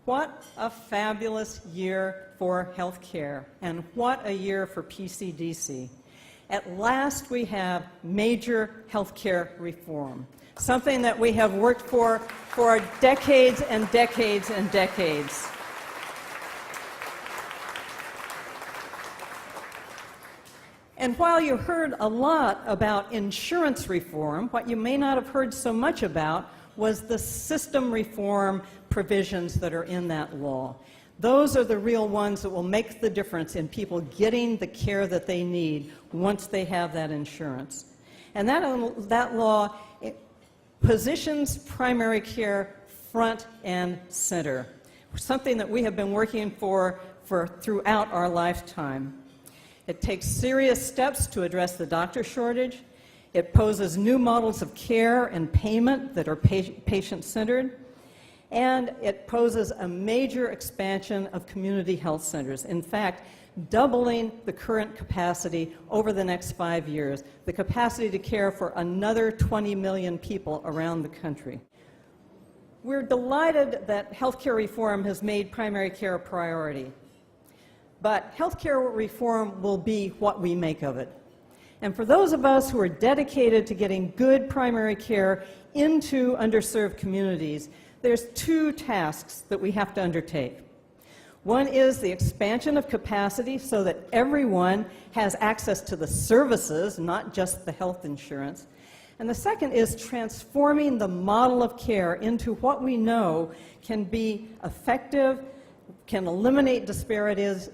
What a fabulous year for healthcare, and what a year for PCDC. At last we have major healthcare reform, something that we have worked for decades and decades and decades. And while you heard a lot about insurance reform, what you may not have heard so much about was the system reform provisions that are in that law. Those are the real ones that will make the difference in people getting the care that they need once they have that insurance. And that law positions primary care front and center, something that we have been working for throughout our lifetime. It takes serious steps to address the doctor shortage. It poses new models of care and payment that are patient-centered. And it poses a major expansion of community health centers. In fact, doubling the current capacity over the next 5 years, the capacity to care for another 20 million people around the country. We're delighted that healthcare reform has made primary care a priority. But healthcare reform will be what we make of it. And for those of us who are dedicated to getting good primary care into underserved communities, there's two tasks that we have to undertake. One is the expansion of capacity so that everyone has access to the services, not just the health insurance. And the second is transforming the model of care into what we know can be effective, can eliminate disparities,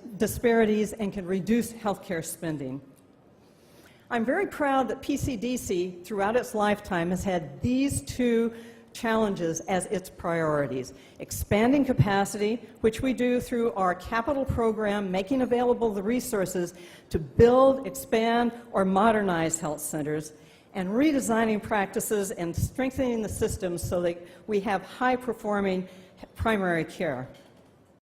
and can reduce healthcare spending. I'm very proud that PCDC, throughout its lifetime, has had these two challenges as its priorities. Expanding capacity, which we do through our capital program, making available the resources to build, expand, or modernize health centers, and redesigning practices and strengthening the systems so that we have high-performing primary care.